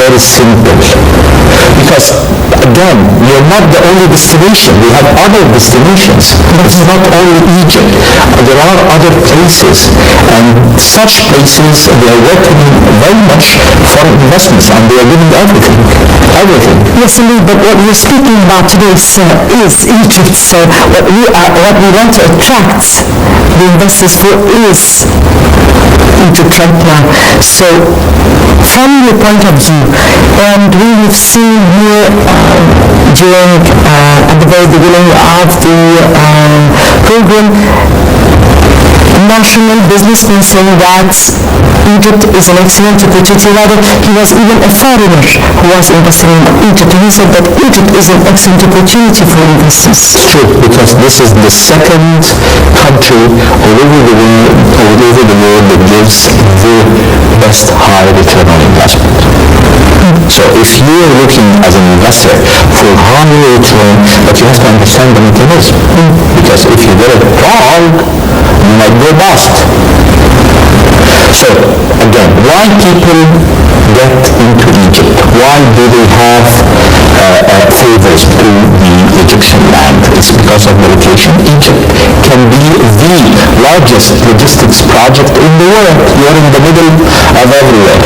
very simple. Because again, you're not the only destination. We have other destinations. It's not only Egypt. There are other places, and such places, they are working very much for investments, and they are giving everything. Yes, indeed, but what we're speaking about today, sir, is Egypt. So what we want to attract the investors for is Egypt right now. So from your point of view, and we have seen here during at the very beginning of the program, national businessmen saying that Egypt is an excellent opportunity. Rather, he was even a foreigner who was investing in Egypt, and he said that Egypt is an excellent opportunity for investors. It's true, because this is the second country all over the world that gives the best high return on investment. So if you are looking as an investor for high return, but you have to understand the mechanism, because if you get it wrong, you might go bust. So again, why people get into Egypt? Why do they have favors to the Egyptian land? It's because of the location. Egypt can be the largest logistics project in the world. You're in the middle of everywhere.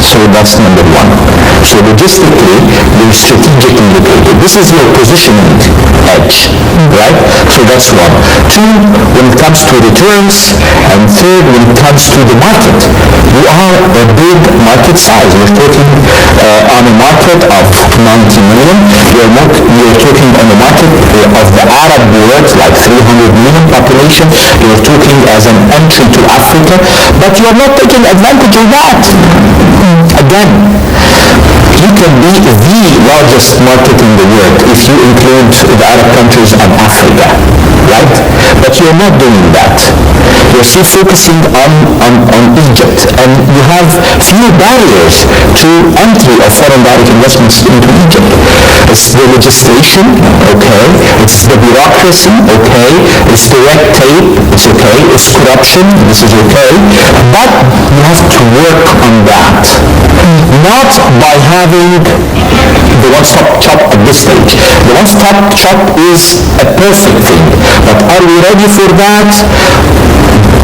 So that's number one. So logistically, you're strategically located. This is your positioning edge, right? So that's one. Two, when it comes to returns, and third, when it comes to the market, you are a big market size. We're talking on a market of 90 million. You're talking on the market of the Arab world, like 300 million population. You're talking as an entry to Africa, but you're not taking advantage of that. Again, you can be the largest market in the world if you include the Arab countries and Africa, right? But you're not doing that. You're still focusing on Egypt, and you have few barriers to entry of foreign direct investments into Egypt. It's the legislation, okay. It's the bureaucracy, okay. It's the red tape, it's okay. It's corruption, this is okay. But you have to work on that. Not by having the one-stop shop at this stage. The one-stop shop is a perfect thing, but are we ready for that?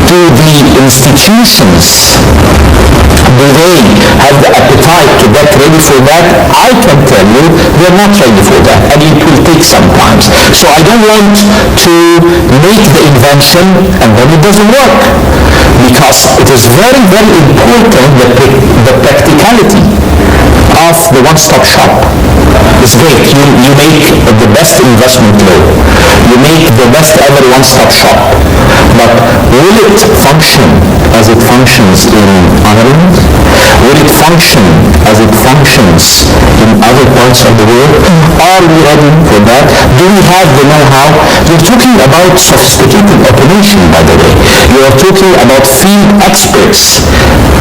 Do the institutions, do they have the appetite to get ready for that? I can tell you they're not ready for that, and it will take some time. So I don't want to make the invention and then it doesn't work, because it is very, very important that the practicality of the one-stop shop is great. You make the best investment law, you make the best ever one-stop shop, but will it function as it functions in Ireland? Will it function as it functions in other parts of the world? Are we ready for that? Do we have the know-how? You're talking about sophisticated automation, by the way. You are talking about field experts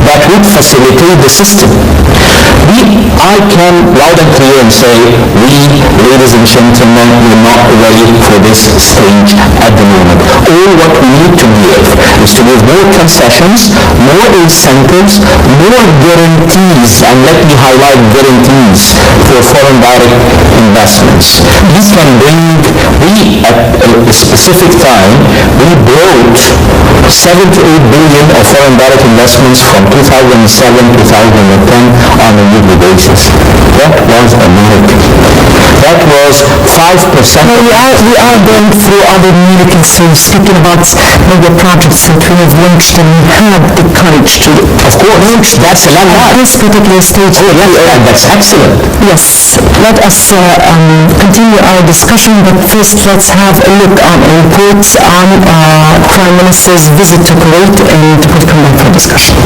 that would facilitate the system. I can loud and clear and say, ladies and gentlemen, we're not ready for this stage at the moment. All what we need to give is to give more concessions, more incentives, more guarantees, and let me highlight guarantees for foreign direct investments. We can bring, at a specific time, we brought 7 to 8 billion of foreign direct investments from 2007 to 2010 on a yearly basis. That was America. That was 5%. Well, we are going through other miracles, so speaking about mega projects that we have launched and we have the courage to launch. That's a landmark. At this particular stage. Oh, yes, that's excellent. Yes. Let us continue our discussion, but first let's have a look on a report on Prime Minister's visit to Kuwait, and we'll come back for discussion.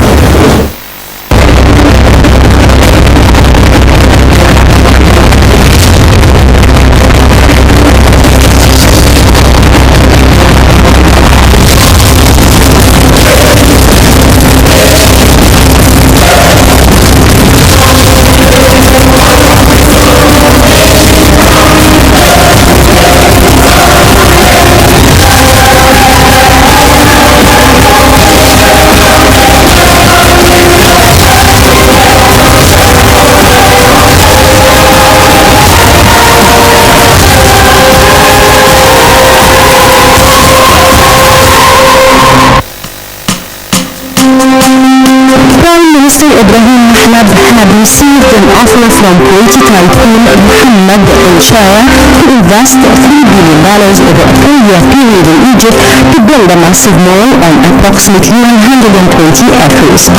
Ibrahim have received an offer from Kuwaiti tycoon Mohammed al-Shaya to invest $3 billion over a 4-year period in Egypt to build a massive mall on approximately 120 acres.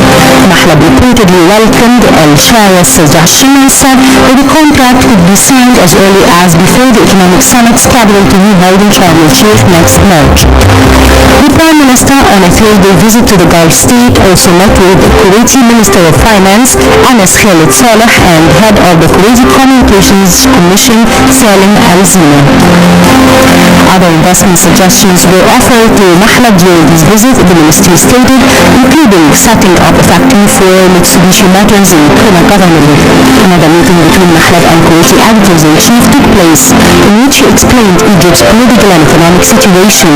Mahlab reportedly welcomed al-Shaya's suggestion and said that the contract could be signed as early as before the economic summit scheduled to be held in Sharm el-Sheikh next March. The Prime Minister, on a 3-day visit to the Gulf state, also met with the Kuwaiti Minister of Finance, Anas Khalid Saleh, and head of the Kuwaiti Communications Commission, Salim Al-Zina. Other investment suggestions were offered to Mahlab during this visit, the ministry stated, including setting up a factory for Mitsubishi Motors in Kuna government. Another meeting between Mahlab and Kuwaiti editors-in-chief took place, in which he explained Egypt's political and economic situation.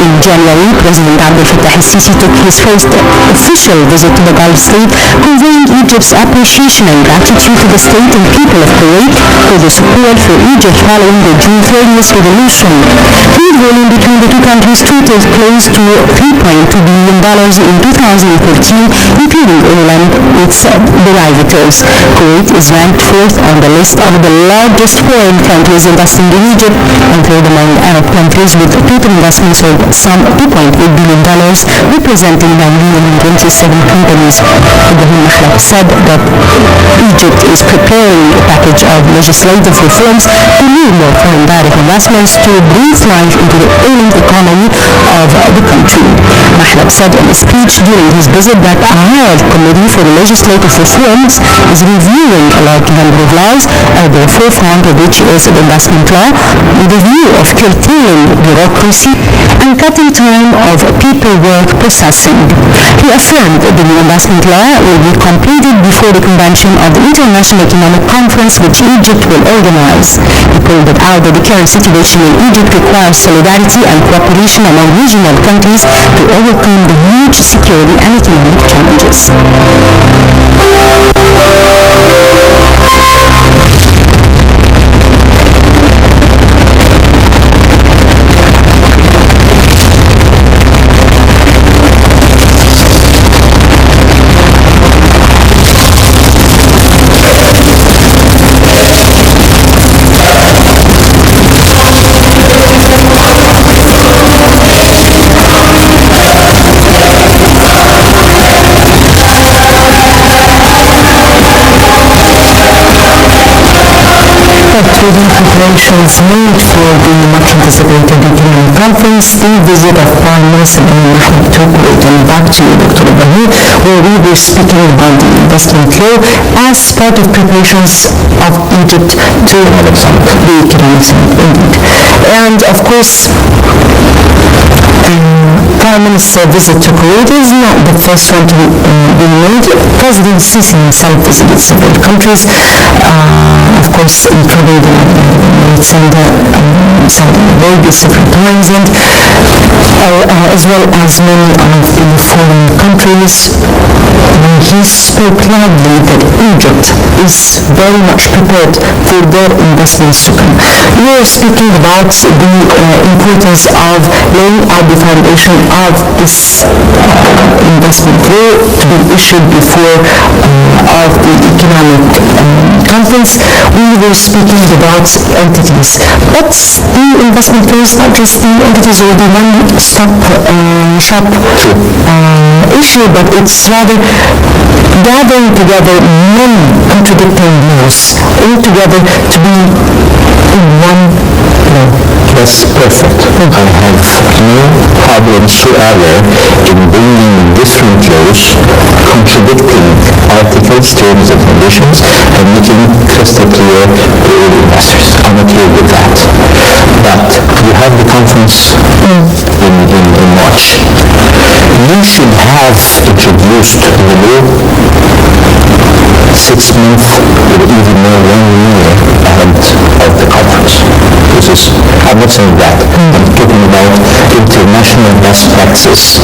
In January, President Abdel Fattah al-Sisi took his first official visit to the Gulf state, conveying Egypt's appreciation and gratitude to the state and people of Kuwait for the support for Egypt following the June 30th revolution. Trade volume between the two countries totaled close to $3.2 billion in 2013, including oil and its derivatives. Kuwait is ranked 4th on the list of the largest foreign countries investing in Egypt, and 3rd among Arab countries, with total investments of some $2.8 billion, representing 927 companies. Ibrahim Mahlab said that Egypt is preparing a package of legislative reforms to move more foreign direct investments to breathe life into the ailing economy of the country. Mahlab said in a speech during his visit that a higher committee for legislative reforms is reviewing a large number of laws, at the forefront of which is the investment law, with the view of curtailing bureaucracy and cutting time of paperwork processing. He affirmed that the new investment law will be completed before the convention of the International Economic Conference, which Egypt will organize. He pointed out that the current situation in Egypt requires solidarity and cooperation among regional countries to overcome the huge security and economic challenges. Trading preparations made for the much anticipated economic conference, the visit of Prime Minister Ibrahim to Kuwait. And back to you, Dr. Ibrahim, where we were speaking about the investment law as part of preparations of Egypt to the economic summit, indeed. And of course, Prime Minister visit to Kuwait is not the first one to be made. President Sisi himself visited several countries, of course, including Saudi Arabia several times, and as well as many of the foreign countries. He spoke loudly that Egypt is very much prepared for their investments to come. We are speaking about the importance of laying out the foundation of this investment law to be issued before of the economic conference. We were speaking about entities, but the investment law is not just the entities or the one-stop shop issue, but it's rather gathering together many contradicting laws all together to be in one law. That's perfect. I have no problem whatsoever in bringing different laws, contradicting articles, terms and conditions, and making it crystal clear to all investors. I'm okay with that. But you have the conference in March. You should have introduced the law 6 months or even more 1 year ahead of the conference. I'm not saying that. I'm talking about international best practices.